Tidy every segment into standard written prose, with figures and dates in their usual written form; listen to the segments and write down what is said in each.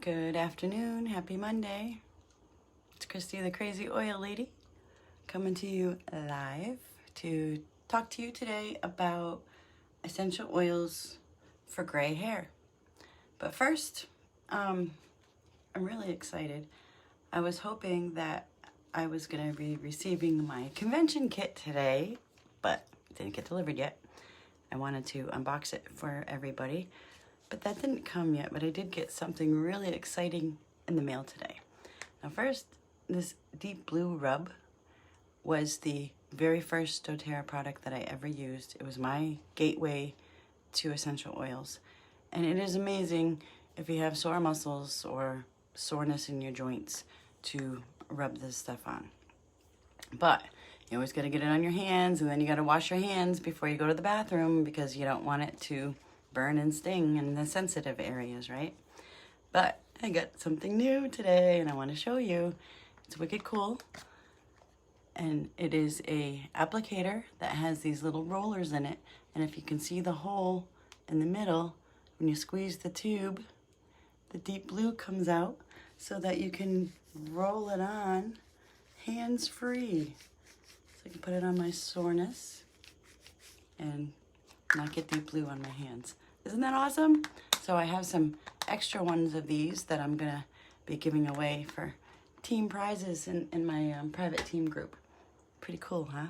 Good afternoon, happy Monday. It's Christy the Crazy Oil Lady coming to you live to talk to you today about essential oils for gray hair. But first, I'm really excited. I was hoping that I was going to be receiving my convention kit today, but it didn't get delivered yet. I wanted to unbox it for everybody, but that didn't come yet. But I did get something really exciting in the mail today. Now first, this deep blue rub was the very first doTERRA product that I ever used. It was my gateway to essential oils. And it is amazing if you have sore muscles or soreness in your joints to rub this stuff on. But you always got to get it on your hands, and then you got to wash your hands before you go to the bathroom because you don't want it to burn and sting in the sensitive areas, right? But I got something new today and I want to show you. It's wicked cool. And it is a applicator that has these little rollers in it. And if you can see the hole in the middle, when you squeeze the tube, the deep blue comes out so that you can roll it on hands-free. So I can put it on my soreness and not get deep blue on my hands. Isn't that awesome? So I have some extra ones of these that I'm gonna be giving away for team prizes in my private team group. Pretty cool, huh?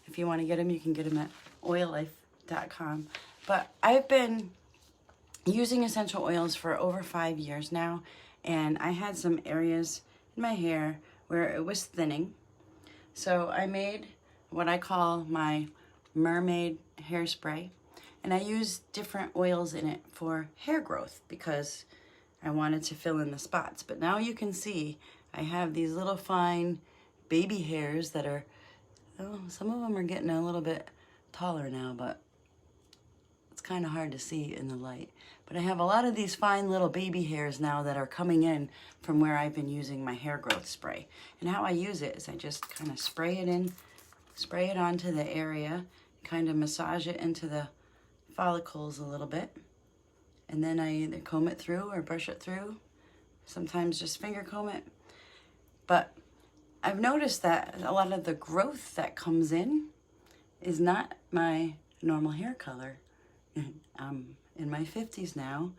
If you want to get them, you can get them at oillife.com. But I've been using essential oils for over 5 years now, and I had some areas in my hair where it was thinning. So I made what I call my mermaid hairspray, and I used different oils in it for hair growth because I wanted to fill in the spots. But now you can see I have these little fine baby hairs that are, oh, some of them are getting a little bit taller now, but it's kind of hard to see in the light. But I have a lot of these fine little baby hairs now that are coming in from where I've been using my hair growth spray. And how I use it is I just kind of spray it onto the area, kind of massage it into the follicles a little bit. And then I either comb it through or brush it through. Sometimes just finger comb it. But I've noticed that a lot of the growth that comes in is not my normal hair color. I'm in my 50s now,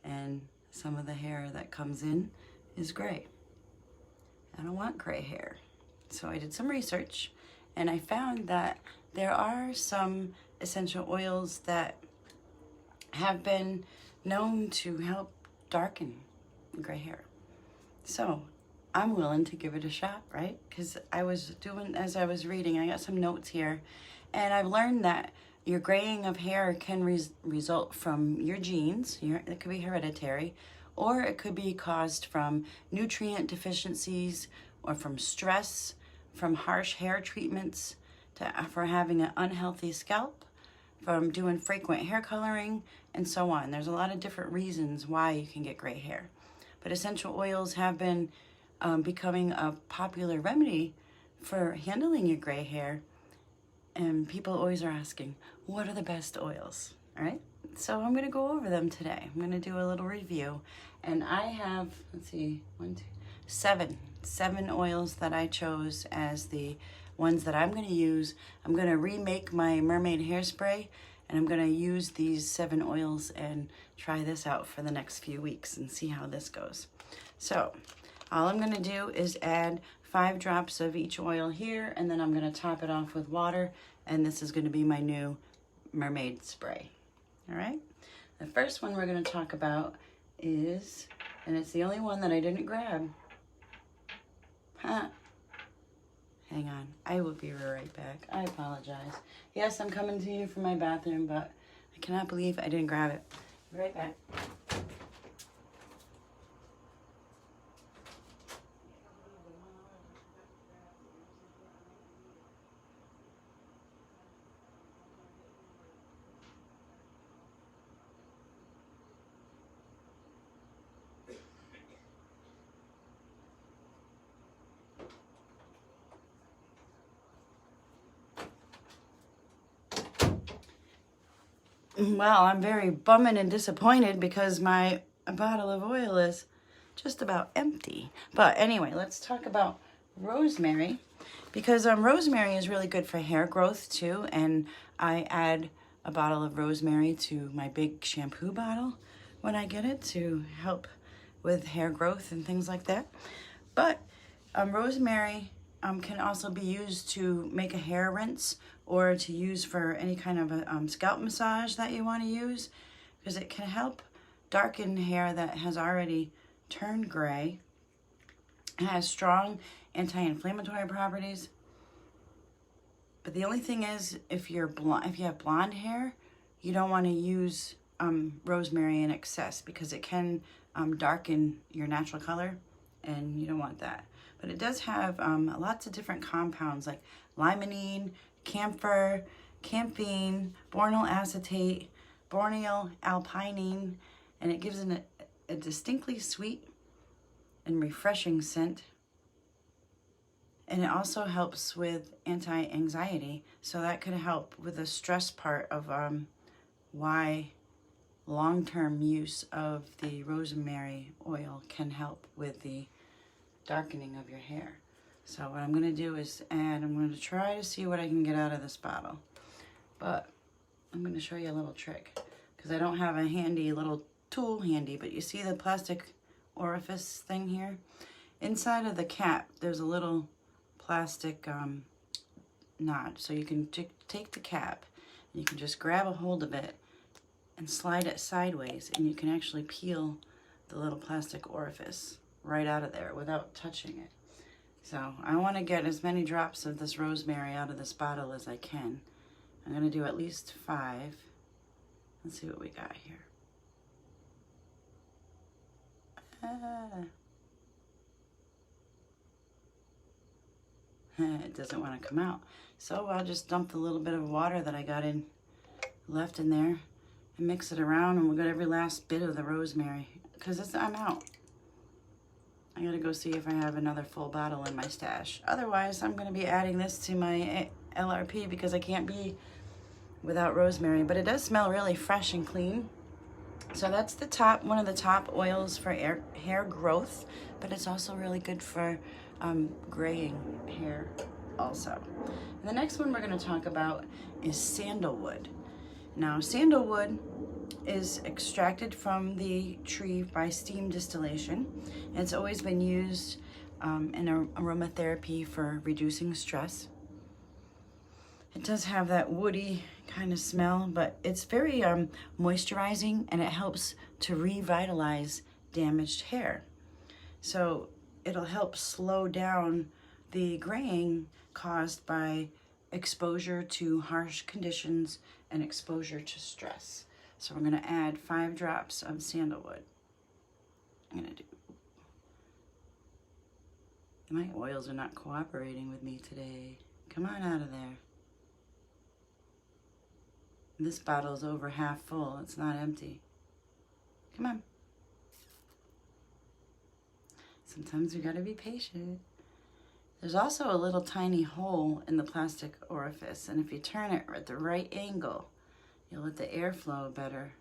and some of the hair that comes in is gray. I don't want gray hair. So I did some research, and I found that there are some essential oils that have been known to help darken gray hair. So I'm willing to give it a shot, right? Because as I was reading, I got some notes here, and I've learned that your graying of hair can result from your genes. It could be hereditary, or it could be caused from nutrient deficiencies or from stress, from harsh hair treatments, for having an unhealthy scalp, from doing frequent hair coloring, and so on. There's a lot of different reasons why you can get gray hair. But essential oils have been becoming a popular remedy for handling your gray hair. And people always are asking, what are the best oils? All right, so I'm gonna go over them today. I'm gonna do a little review. And I have, let's see, 7 oils that I chose as the ones that I'm gonna use. I'm gonna remake my mermaid hairspray, and I'm gonna use these 7 oils and try this out for the next few weeks and see how this goes. So all I'm gonna do is add 5 drops of each oil here, and then I'm gonna top it off with water, and this is gonna be my new mermaid spray. All right, the first one we're gonna talk about is, and it's the only one that I didn't grab. Hang on, I will be right back. I apologize. Yes, I'm coming to you from my bathroom, but I cannot believe I didn't grab it. Be right back. Well, I'm very bummed and disappointed because my bottle of oil is just about empty. But anyway, let's talk about rosemary, because rosemary is really good for hair growth too, and I add a bottle of rosemary to my big shampoo bottle when I get it to help with hair growth and things like that. But rosemary can also be used to make a hair rinse, or to use for any kind of a scalp massage that you want to use, because it can help darken hair that has already turned gray. It has strong anti-inflammatory properties. But the only thing is, if you have blonde hair, you don't want to use rosemary in excess, because it can darken your natural color, and you don't want that. But it does have lots of different compounds like limonene, camphor, campine, bornyl acetate, bornyl alpinene, and it gives a distinctly sweet and refreshing scent. And it also helps with anti-anxiety, so that could help with the stress part of why long-term use of the rosemary oil can help with the darkening of your hair. So what I'm going to do is I'm going to try to see what I can get out of this bottle. But I'm going to show you a little trick, because I don't have a handy little tool handy, but you see the plastic orifice thing here? Inside of the cap, there's a little plastic knot. So you can take the cap, and you can just grab a hold of it and slide it sideways, and you can actually peel the little plastic orifice right out of there without touching it. So I want to get as many drops of this rosemary out of this bottle as I can. I'm going to do at least 5. Let's see what we got here. It doesn't want to come out. So I'll just dump the little bit of water that I got left in there and mix it around, and we'll get every last bit of the rosemary, because I'm out. I gotta go see if I have another full bottle in my stash. Otherwise, I'm gonna be adding this to my LRP, because I can't be without rosemary. But it does smell really fresh and clean. So that's one of the top oils for hair growth, but it's also really good for graying hair also. And the next one we're gonna talk about is sandalwood. Now, sandalwood is extracted from the tree by steam distillation. It's always been used in aromatherapy for reducing stress. It does have that woody kind of smell, but it's very moisturizing, and it helps to revitalize damaged hair. So it'll help slow down the graying caused by exposure to harsh conditions and exposure to stress. So we're going to add 5 drops of sandalwood. My oils are not cooperating with me today. Come on out of there. This bottle's over half full. It's not empty. Come on. Sometimes we gotta be patient. There's also a little tiny hole in the plastic orifice, and if you turn it at the right angle, you'll let the air flow better.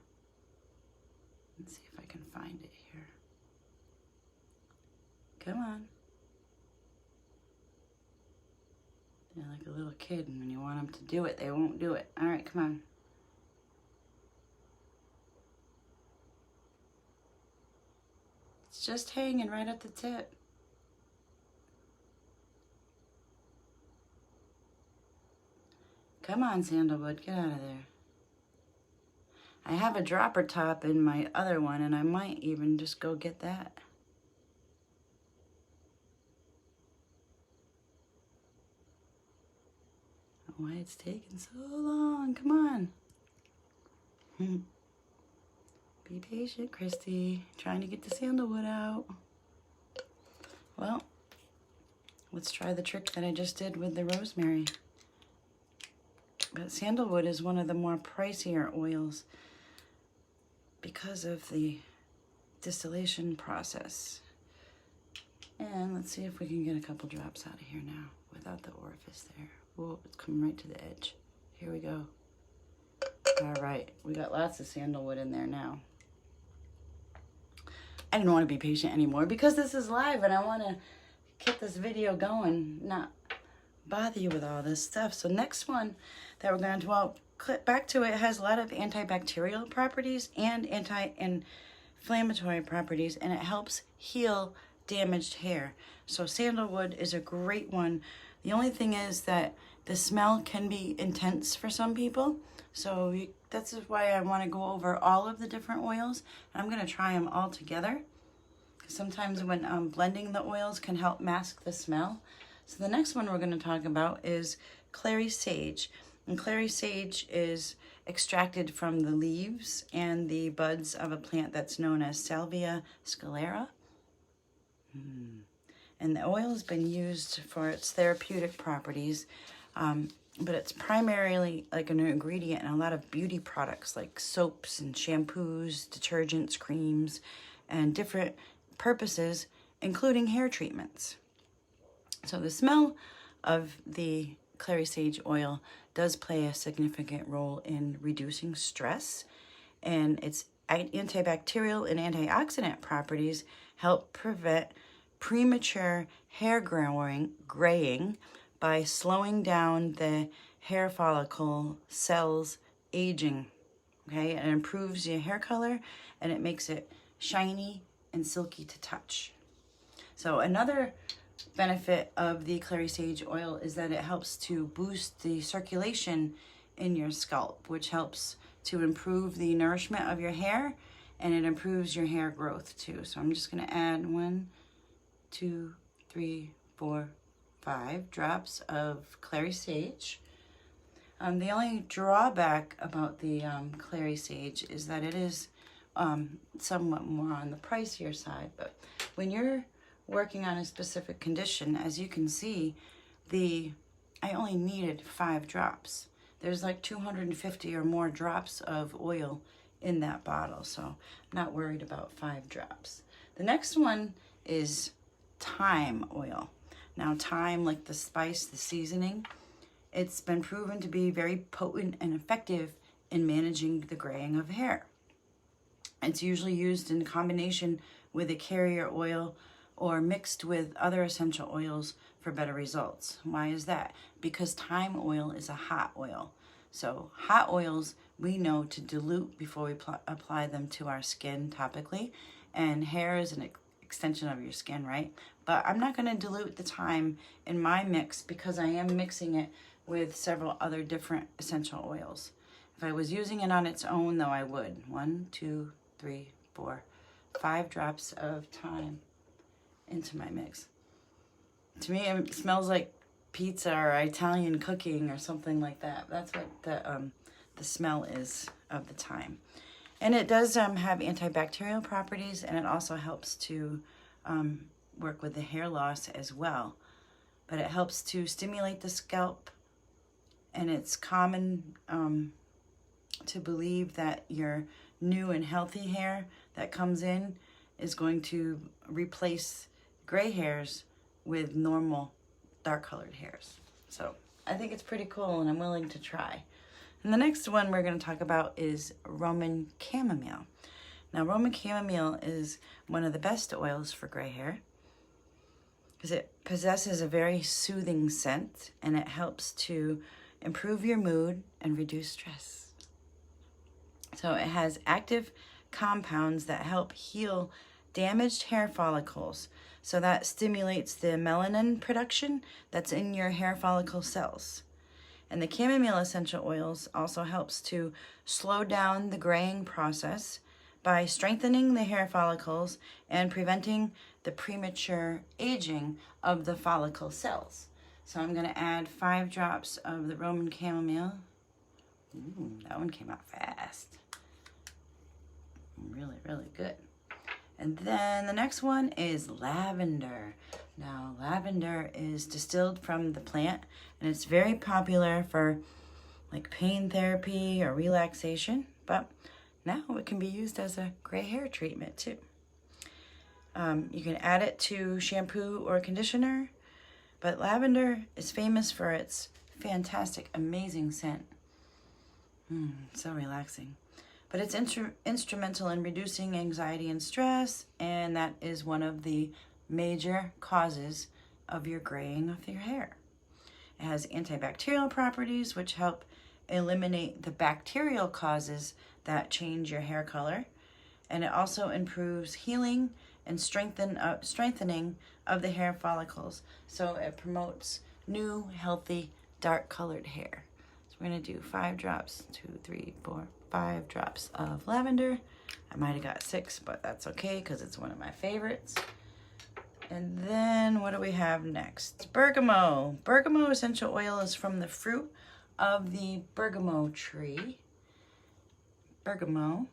Let's see if I can find it here. Come on. They're like a little kid, and when you want them to do it, they won't do it. All right, come on. It's just hanging right at the tip. Come on, sandalwood, get out of there. I have a dropper top in my other one, and I might even just go get that. Why it's taking so long? Come on. Be patient, Christy. Trying to get the sandalwood out. Well, let's try the trick that I just did with the rosemary. But sandalwood is one of the more pricier oils because of the distillation process. And let's see if we can get a couple drops out of here now without the orifice there. Whoa, it's coming right to the edge. Here we go. All right, we got lots of sandalwood in there now. I didn't want to be patient anymore because this is live and I want to get this video going, not bother you with all this stuff. So next one that we're going to, well, click back to it, has a lot of antibacterial properties and anti-inflammatory properties, and it helps heal damaged hair. So sandalwood is a great one. The only thing is that the smell can be intense for some people. So that's why I want to go over all of the different oils. I'm going to try them all together. Sometimes when blending the oils can help mask the smell. So the next one we're going to talk about is clary sage. And clary sage is extracted from the leaves and the buds of a plant that's known as Salvia scalera. And the oil has been used for its therapeutic properties, but it's primarily like an ingredient in a lot of beauty products like soaps and shampoos, detergents, creams, and different purposes, including hair treatments. So the smell of the clary sage oil does play a significant role in reducing stress, and its antibacterial and antioxidant properties help prevent premature hair graying by slowing down the hair follicle cells aging. Okay, it improves your hair color and it makes it shiny and silky to touch. So another benefit of the clary sage oil is that it helps to boost the circulation in your scalp, which helps to improve the nourishment of your hair, and it improves your hair growth too. So I'm just going to add 1, 2, 3, 4, 5 drops of clary sage. The only drawback about the clary sage is that it is somewhat more on the pricier side, but when you're working on a specific condition, as you can see, I only needed 5 drops. There's like 250 or more drops of oil in that bottle, so I'm not worried about 5 drops. The next one is thyme oil. Now thyme, like the spice, the seasoning, it's been proven to be very potent and effective in managing the graying of hair. It's usually used in combination with a carrier oil or mixed with other essential oils for better results. Why is that? Because thyme oil is a hot oil. So hot oils we know to dilute before we apply them to our skin topically, and hair is an extension of your skin, right? But I'm not going to dilute the thyme in my mix because I am mixing it with several other different essential oils. If I was using it on its own, though, I would. 1, 2, 3, 4, 5 drops of thyme into my mix. To me, it smells like pizza or Italian cooking or something like that. That's what the smell is of the thyme. And it does have antibacterial properties, and it also helps to work with the hair loss as well. But it helps to stimulate the scalp, and it's common to believe that your new and healthy hair that comes in is going to replace gray hairs with normal dark colored hairs. So I think it's pretty cool, and I'm willing to try. And the next one we're going to talk about is Roman chamomile. Now Roman chamomile is one of the best oils for gray hair because it possesses a very soothing scent, and it helps to improve your mood and reduce stress. So it has active compounds that help heal damaged hair follicles. So that stimulates the melanin production that's in your hair follicle cells. And the chamomile essential oils also helps to slow down the graying process by strengthening the hair follicles and preventing the premature aging of the follicle cells. So I'm going to add 5 drops of the Roman chamomile. Ooh, that one came out fast. Really, really good. And then the next one is lavender. Now, lavender is distilled from the plant, and it's very popular for like pain therapy or relaxation, but now it can be used as a gray hair treatment too. You can add it to shampoo or conditioner, but lavender is famous for its fantastic, amazing scent. So relaxing. but it's instrumental in reducing anxiety and stress, and that is one of the major causes of your graying of your hair. It has antibacterial properties, which help eliminate the bacterial causes that change your hair color, and it also improves healing and strengthening of the hair follicles. So it promotes new, healthy, dark-colored hair. So we're going to do 5 drops, 2, 3, 4, 5 drops of lavender. I might have got 6, but that's okay because it's one of my favorites. And then what do we have next? Bergamot. Bergamot essential oil is from the fruit of the bergamot tree. Bergamot.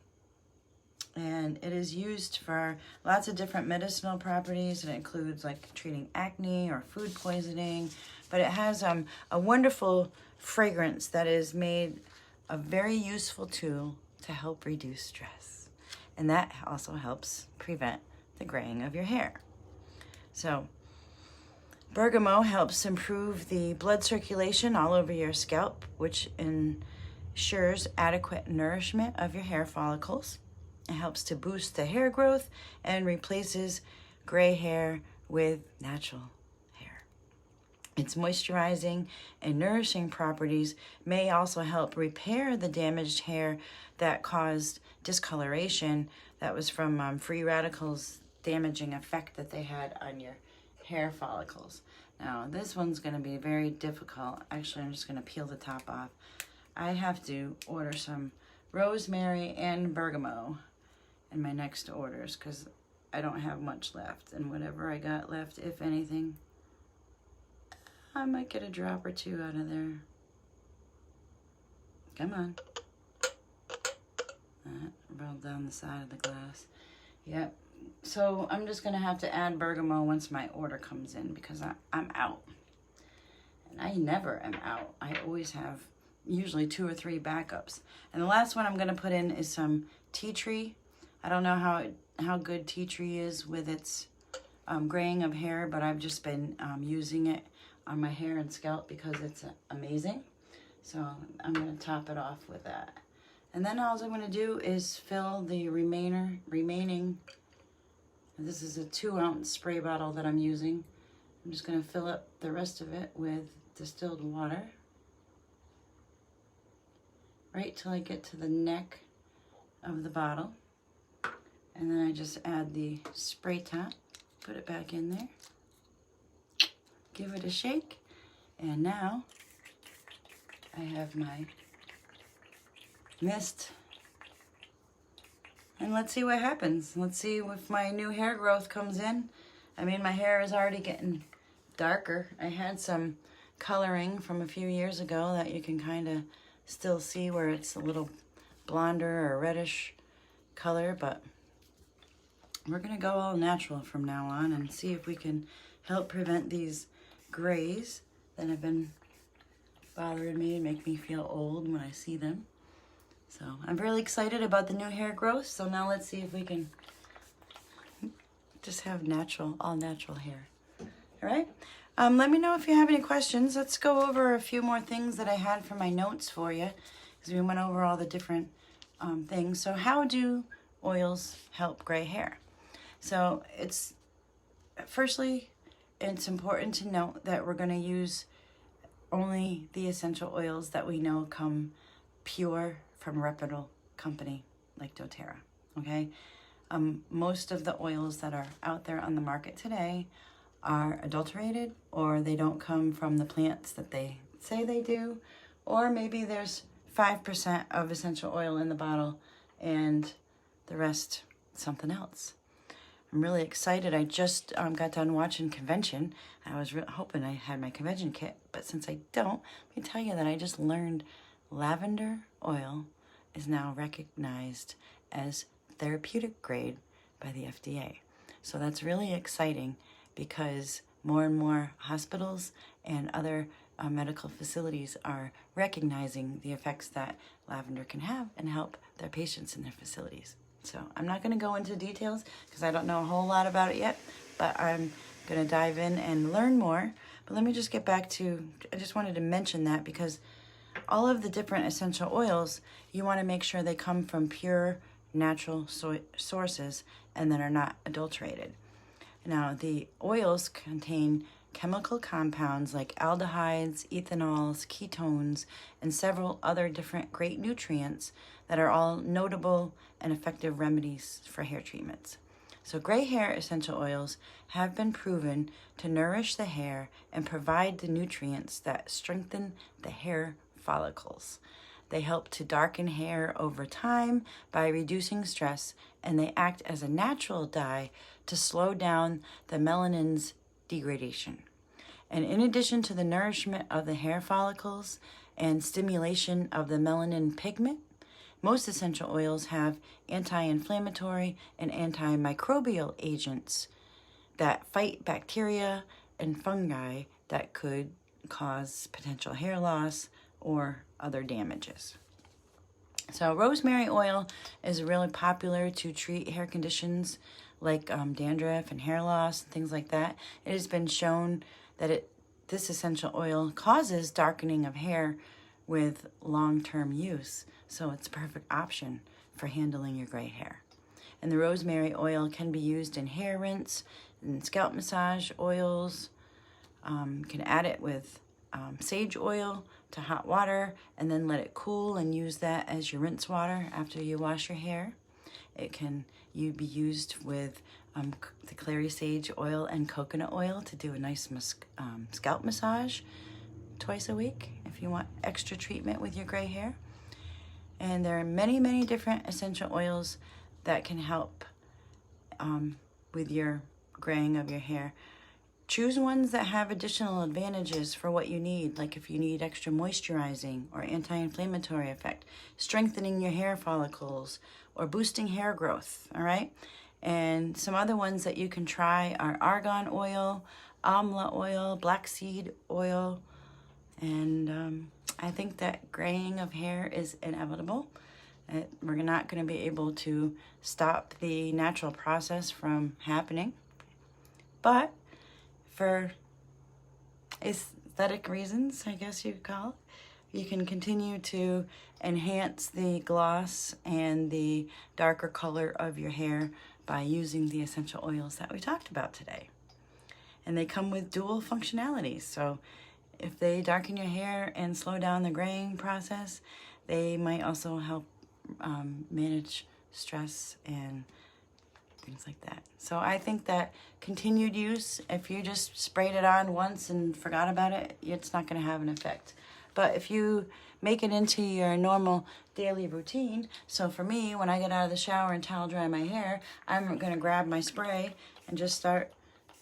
And it is used for lots of different medicinal properties. It includes like treating acne or food poisoning. But it has a wonderful fragrance that is made a very useful tool to help reduce stress. And that also helps prevent the graying of your hair. So bergamot helps improve the blood circulation all over your scalp, which ensures adequate nourishment of your hair follicles. It helps to boost the hair growth and replaces gray hair with natural hair. Its moisturizing and nourishing properties may also help repair the damaged hair that caused discoloration that was from free radicals damaging effect that they had on your hair follicles. Now this one's going to be very difficult. Actually, I'm just going to peel the top off. I have to order some rosemary and bergamot in my next orders because I don't have much left, and whatever I got left, if anything, I might get a drop or 2 out of there. Come on. Rolled down the side of the glass. Yep. So I'm just gonna have to add bergamot once my order comes in because I'm out. And I never am out. I always have usually 2 or 3 backups. And the last one I'm gonna put in is some tea tree. I don't know how good tea tree is with its graying of hair, but I've just been using it on my hair and scalp because it's amazing. So I'm gonna top it off with that. And then all I'm gonna do is fill the remaining, this is a 2-ounce spray bottle that I'm using. I'm just gonna fill up the rest of it with distilled water. Right till I get to the neck of the bottle. And then I just add the spray top, put it back in there, give it a shake, and now I have my mist. And let's see what happens. Let's see if my new hair growth comes in. I mean, my hair is already getting darker. I had some coloring from a few years ago that you can kind of still see where it's a little blonder or reddish color, but we're gonna go all natural from now on and see if we can help prevent these grays that have been bothering me and make me feel old when I see them. So I'm really excited about the new hair growth. So now let's see if we can just have all natural hair. All right. Let me know if you have any questions. Let's go over a few more things that I had for my notes for you, because we went over all the different things. So how do oils help gray hair? So firstly, it's important to note that we're going to use only the essential oils that we know come pure from a reputable company like doTERRA, okay? Most of the oils that are out there on the market today are adulterated, or they don't come from the plants that they say they do, or maybe there's 5% of essential oil in the bottle and the rest something else. I'm really excited. I just got done watching Convention. I was hoping I had my Convention kit, but since I don't, let me tell you that I just learned lavender oil is now recognized as therapeutic grade by the FDA. So that's really exciting because more and more hospitals and other medical facilities are recognizing the effects that lavender can have and help their patients in their facilities. So I'm not going to go into details because I don't know a whole lot about it yet, but I'm going to dive in and learn more. But let me just get back to, I just wanted to mention that because all of the different essential oils, you want to make sure they come from pure natural sources and that are not adulterated. Now, the oils contain chemical compounds like aldehydes, ethanols, ketones, and several other different great nutrients that are all notable and effective remedies for hair treatments. So gray hair essential oils have been proven to nourish the hair and provide the nutrients that strengthen the hair follicles. They help to darken hair over time by reducing stress, and they act as a natural dye to slow down the melanin's degradation. And in addition to the nourishment of the hair follicles and stimulation of the melanin pigment, most essential oils have anti-inflammatory and antimicrobial agents that fight bacteria and fungi that could cause potential hair loss or other damages. So rosemary oil is really popular to treat hair conditions like dandruff and hair loss and things like that. It has been shown that this essential oil causes darkening of hair with long-term use. So it's a perfect option for handling your gray hair. And the rosemary oil can be used in hair rinse and scalp massage oils. Can add it with sage oil to hot water and then let it cool and use that as your rinse water after you wash your hair. It can be used with the clary sage oil and coconut oil to do a nice scalp massage twice a week if you want extra treatment with your gray hair. And there are many, many different essential oils that can help with your graying of your hair. Choose ones that have additional advantages for what you need, like if you need extra moisturizing or anti-inflammatory effect, strengthening your hair follicles, or boosting hair growth, all right? And some other ones that you can try are argan oil, amla oil, black seed oil, and I think that graying of hair is inevitable. We're not going to be able to stop the natural process from happening, but for aesthetic reasons, I guess you could call it, you can continue to enhance the gloss and the darker color of your hair by using the essential oils that we talked about today. And they come with dual functionalities. So if they darken your hair and slow down the graying process, they might also help manage stress and things like that. So I think that continued use, if you just sprayed it on once and forgot about it, it's not going to have an effect. But if you make it into your normal daily routine, so for me, when I get out of the shower and towel dry my hair, I'm going to grab my spray and just start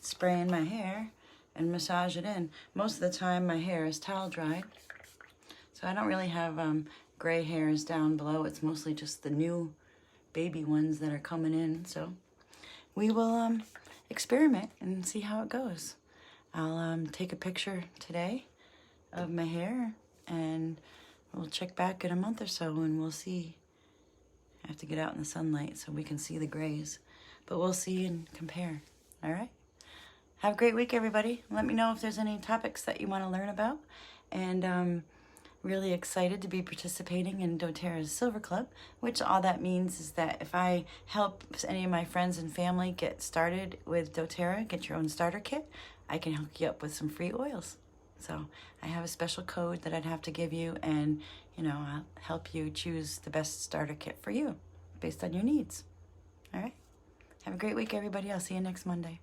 spraying my hair and massage it in. Most of the time my hair is towel dried, so I don't really have gray hairs down below. It's mostly just the new baby ones that are coming in. So we will experiment and see how it goes. I'll take a picture today of my hair and we'll check back in a month or so and we'll see. I have to get out in the sunlight so we can see the grays, but we'll see and compare. All right? Have a great week, everybody. Let me know if there's any topics that you want to learn about. And really excited to be participating in doTERRA's Silver Club, which all that means is that if I help any of my friends and family get started with doTERRA, get your own starter kit, I can hook you up with some free oils. So I have a special code that I'd have to give you, and I'll help you choose the best starter kit for you based on your needs. All right? Have a great week, everybody. I'll see you next Monday.